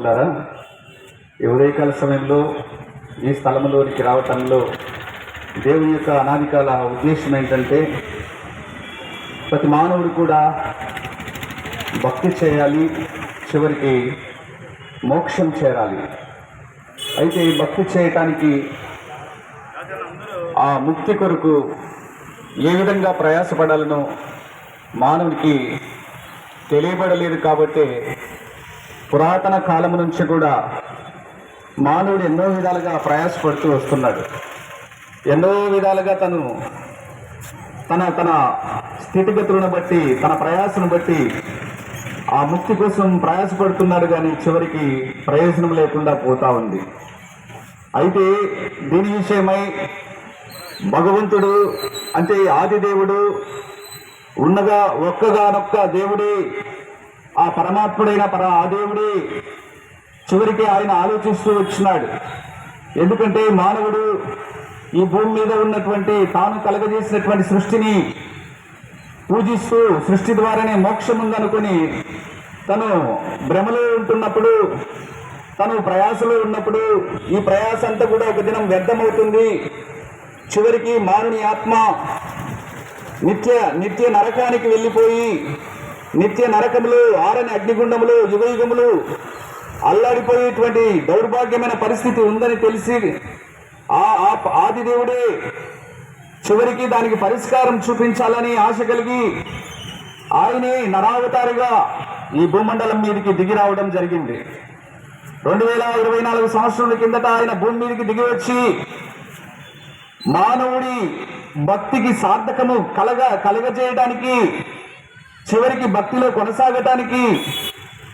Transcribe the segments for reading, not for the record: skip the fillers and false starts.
భక్తులారా, ఈ ఉదయకాల సమయంలో ఈ స్థలంలోనికి రావటంలో దేవుని యొక్క అనాదికాల ఉద్దేశం ఏంటంటే, ప్రతి మానవుడు కూడా భక్తి చేయాలి, చివరికి మోక్షం చేరాలి. అయితే ఈ భక్తి చేయటానికి, ఆ ముక్తి కొరకు ఏ విధంగా ప్రయాసపడాలనో మానవుడికి తెలియబడలేదు. కాబట్టి పురాతన కాలం నుంచి కూడా మానవుడు ఎన్నో విధాలుగా ప్రయాసపడుతూ వస్తున్నాడు. ఎన్నో విధాలుగా తన స్థితిగతులను బట్టి, తన ప్రయాసను బట్టి ఆ ముక్తి కోసం ప్రయాసపడుతున్నాడు, కానీ చివరికి ప్రయోజనం లేకుండా పోతా ఉంది. అయితే దీని విషయమై భగవంతుడు అంటే ఆదిదేవుడు ఉన్నగా ఒక్కగానొక్క దేవుడే, ఆ పరమాత్ముడైన ఆ దేవుడే చివరికి ఆయన ఆలోచిస్తూ వచ్చినాడు. ఎందుకంటే మానవుడు ఈ భూమి మీద ఉన్నటువంటి తాను కలగజేసినటువంటి సృష్టిని పూజిస్తూ సృష్టి ద్వారానే మోక్షం ఉందనుకొని తను భ్రమలో ఉంటున్నప్పుడు, తను ప్రయాసలో ఉన్నప్పుడు ఈ ప్రయాస అంతా కూడా ఒక దినం వ్యర్థమవుతుంది. చివరికి మానవుని ఆత్మ నిత్య నరకానికి వెళ్ళిపోయి, నిత్య నరకములు, ఆరని అగ్నిగుండములు, యుగయుగములు అల్లాడిపోయేటువంటి దౌర్భాగ్యమైన పరిస్థితి ఉందని తెలిసి ఆదిదేవుడే చివరికి దానికి పరిష్కారం చూపించాలని ఆశ కలిగి ఆయనే నరావతారిగా ఈ భూమండలం మీదకి దిగి రావడం జరిగింది. 2024 సంవత్సరాల కిందట ఆయన భూమి మీదకి దిగి వచ్చి మానవుడి భక్తికి సార్థకము కలగజేయడానికి, చివరికి భక్తిలో కొనసాగటానికి,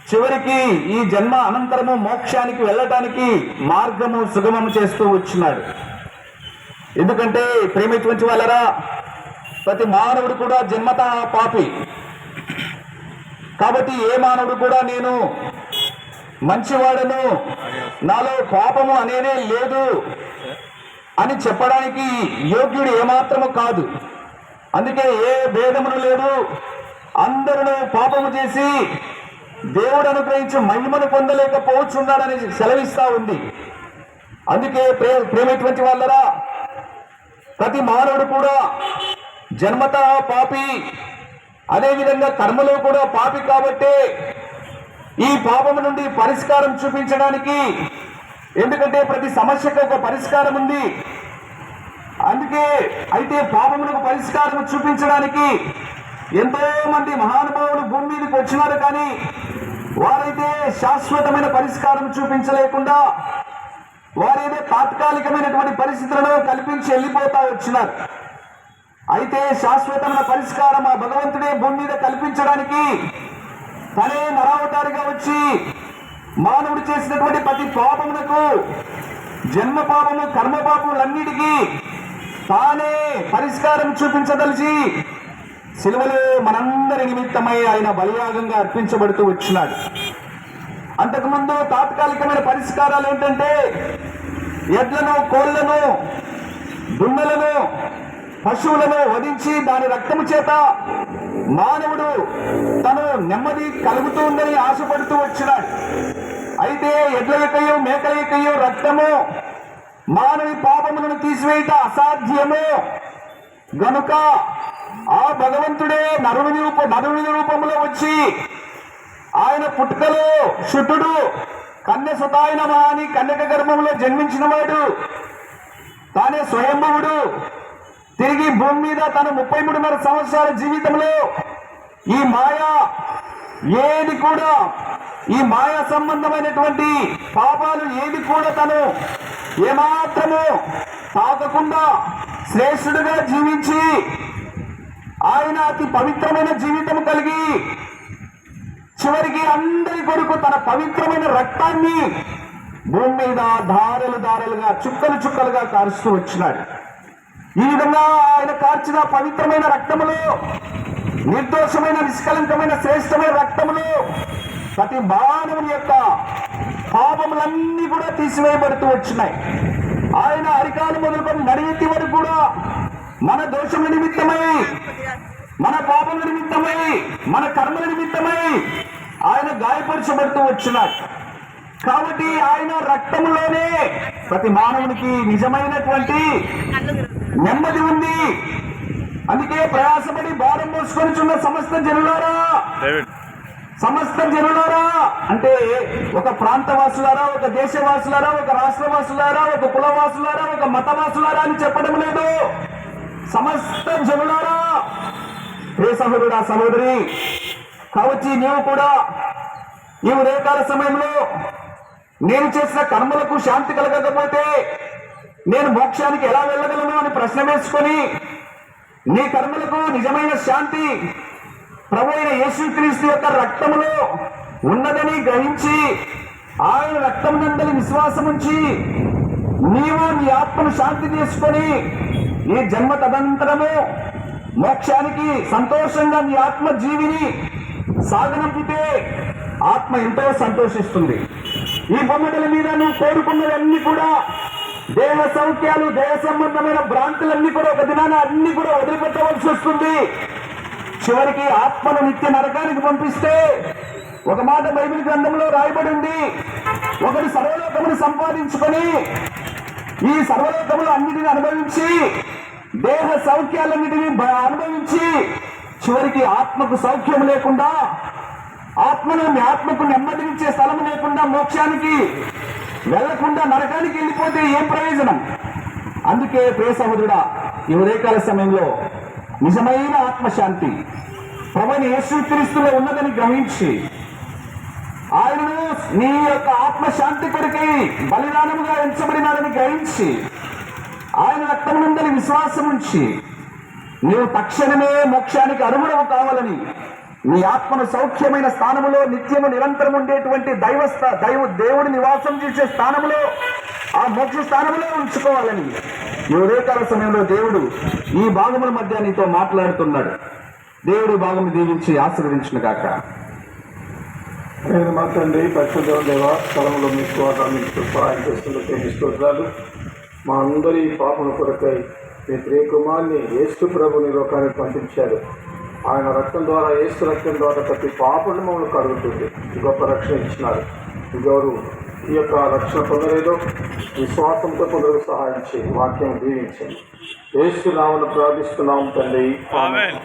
చివరికి ఈ జన్మ అనంతరము మోక్షానికి వెళ్ళటానికి మార్గము సుగమము చేస్తూ వచ్చినాడు. ఎందుకంటే ప్రేమించి వాళ్ళరా, ప్రతి మానవుడు కూడా జన్మతః పాపి. కాబట్టి ఏ మానవుడు కూడా నేను మంచివాడను, నాలో పాపము అనేదే లేదు అని చెప్పడానికి యోగ్యుడు ఏమాత్రము కాదు. అందుకే ఏ భేదమును లేదు, అందరూ పాపము చేసి దేవుడు అనుగ్రహించి మహిమను పొందలేకపోవచ్చున్నాడని సెలవిస్తా ఉంది. అందుకే ప్రేమటువంటి వాళ్ళరా, ప్రతి మానవుడు కూడా జన్మతః పాపి, అదేవిధంగా కర్మలో కూడా పాపి. కాబట్టి ఈ పాపము నుండి పరిష్కారం చూపించడానికి, ఎందుకంటే ప్రతి సమస్యకు ఒక పరిష్కారం ఉంది. అందుకే అయితే పాపములకు పరిష్కారం చూపించడానికి ఎంతో మంది మహానుభావులు భూమి మీదకి వచ్చినారు, కానీ వారైతే శాశ్వతమైన పరిష్కారం చూపించలేకుండా వారేదో తాత్కాలికమైనటువంటి పరిస్థితులను కల్పించి వెళ్ళిపోతా వచ్చినారు. అయితే శాశ్వతమైన పరిష్కారం ఆ భగవంతుడే భూమి మీద కల్పించడానికి తనే నరావతారిగా వచ్చి మానవుడు చేసినటువంటి ప్రతి పాపమునకు, జన్మ పాపము, కర్మ పాపములన్నిటికీ తానే పరిష్కారం చూపించదలిచి సిలువలో మనందరి నిమిత్తమై ఆయన బలియాగంగా అర్పించబడుతూ వచ్చినాడు. అంతకుముందు తాత్కాలికమైన పరిష్కారాలు ఏంటంటే, ఎడ్లను, కోళ్లను, దున్నలను, పశువులను వధించి దాని రక్తము చేత మానవుడు తను నెమ్మది కలుగుతూ ఉందని ఆశపడుతూ వచ్చినాడు. అయితే ఎడ్ల యొక్కయో మేకల యొక్కయో రక్తము మానవి పాపములను తీసివేయట అసాధ్యము. గనుక ఆ భగవంతుడే నరుని రూపంలో వచ్చి ఆయన పుట్టుకలో శుద్ధుడు, కన్య సుతాయనమా అని కన్యక గర్భంలో జన్మించిన వాడు, తానే స్వయంభువుడు. తిరిగి భూమి మీద తన 33.5 సంవత్సరాల జీవితంలో ఈ మాయా ఏది కూడా, ఈ మాయా సంబంధమైనటువంటి పాపాలు ఏది కూడా తను ఏమాత్రము తాకకుండా శ్రేష్ఠుడుగా జీవించి ఆయన అతి పవిత్రమైన జీవితం కలిగి చివరికి అందరి కొరకు తన పవిత్రమైన రక్తాన్ని భూమి మీద ధారలుగా చుక్కలుగా కారుస్తూ వచ్చినాడు. ఈ విధంగా ఆయన కార్చిన పవిత్రమైన రక్తములో, నిర్దోషమైన నిష్కలంకమైన శ్రేష్టమైన రక్తములో ప్రతి మానవుని యొక్క పాపములన్నీ కూడా తీసివేయబడుతూ వచ్చినాయి. ఆయన అరికాలు మొదలుకొని నడివెత్తి వరకు కూడా మన దోషముల నిమిత్తమై, మన పాపముల నిమిత్తమై, మన కర్మల నిమిత్తమై ఆయన గాయపరచబడుతూ వచ్చినాడు. కాబట్టి ఆయన రక్తములోనే ప్రతి మానవునికి నిజమైనటువంటి నెమ్మది ఉంది. అందుకే ప్రయాసపడి భారం మోసుకొనిచున్న సమస్త జనులారా అంటే ఒక ప్రాంతవాసులారా, ఒక దేశవాసులారా, ఒక రాష్ట్రవాసులారా, ఒక కులవాసులారా, ఒక మతవాసులారా అని చెప్పడం లేదు. సమస్త జనులారా, ఏ సహోదరుడా సహోదరి, కావచ్చు నీవు కూడా ఈ ఉదయకాల సమయంలో నేను చేసిన కర్మలకు శాంతి కలగకపోతే నేను మోక్షానికి ఎలా వెళ్ళగలను అని ప్రశ్న వేసుకొని నీ కర్మలకు నిజమైన శాంతి ప్రభు అయిన యేసుక్రీస్తు యొక్క రక్తములో ఉన్నదని గ్రహించి ఆయన రక్తం నందలి విశ్వాసం ఉంచి నీవు నీ ఆత్మను శాంతి చేసుకొని ఈ జన్మ తదనంతరము మోక్షానికి సంతోషంగా నీ ఆత్మ జీవిని సాగనంపితే ఆత్మ ఎంతో సంతోషిస్తుంది. ఈ బొమ్మల మీద నువ్వు కోరుకున్నవన్నీ కూడా దేహ సౌఖ్యాలు, దేహ సంబంధమైన భ్రాంతులన్నీ కూడా ఒక దినాన అన్ని కూడా వదిలిపెట్టవలసి వస్తుంది. చివరికి ఆత్మను నిత్య నరకానికి పంపిస్తే ఒక మాట బైబిల్ గ్రంథంలో రాయబడి ఉంది, ఒకడు సర్వలోకమును సంపాదించుకొని ఈ సర్వలోకములు అన్నిటిని అనుభవించి దేహ సౌఖ్యాలన్నిటిని అనుభవించి చివరికి ఆత్మకు సౌఖ్యం లేకుండా, ఆత్మకు నెమ్మదినిచ్చే స్థలం లేకుండా, మోక్షానికి వెళ్లకుండా నరకానికి వెళ్ళిపోతే ఏం ప్రయోజనం? అందుకే ప్రియ సహోదరుడా, ఈ ఉదయకాల సమయంలో నిజమైన ఆత్మశాంతి ప్రభువైన యేసుక్రీస్తులో ఉన్నదని గ్రహించి ఆయనను నీ యొక్క ఆత్మశాంతి కొరకై బలిదానముగా ఎంచబడినాడని గ్రహించి ఆయన రక్తమునందరి విశ్వాసం ఉంచి నీవు తక్షణమే మోక్షానికి అర్హుడవు కావాలని, నీ ఆత్మను సౌఖ్యమైన స్థానములో నిత్యము నిరంతరం ఉండేటువంటి దేవుడి నివాసం చేసే స్థానములో, ఆ మోక్ష స్థానములో ఉంచుకోవాలని ఈ ఉదయకాల సమయంలో దేవుడు ఈ భాగముల మధ్య నీతో మాట్లాడుతున్నాడు. దేవుడు భాగము దీవించి ఆశీర్వదించును గాక. నేను మా తండ్రి పరిశుద్ధ దేవ స్థలంలో మీకు సహాయం చేస్తున్న ప్రేమిస్తున్నాను. మా అందరి పాపల కొరకై మీ ప్రియకుమార్ని యేసు ప్రభుని లోకానికి పంపించారు. ఆయన రక్తం ద్వారా, యేసు రక్తం ద్వారా ప్రతి పాపను మమ్మల్ని కడుగుతుంది. గొప్ప రక్షణ ఇచ్చినారు. ఎవరు ఈ యొక్క రక్షణ పొందలేదో విశ్వాసంతో పొందలకు సహాయం చేయండి. వాక్యం దీవించండి. యేసు నామమున ప్రార్థిస్తున్నాం తండ్రి. ఆమేన్.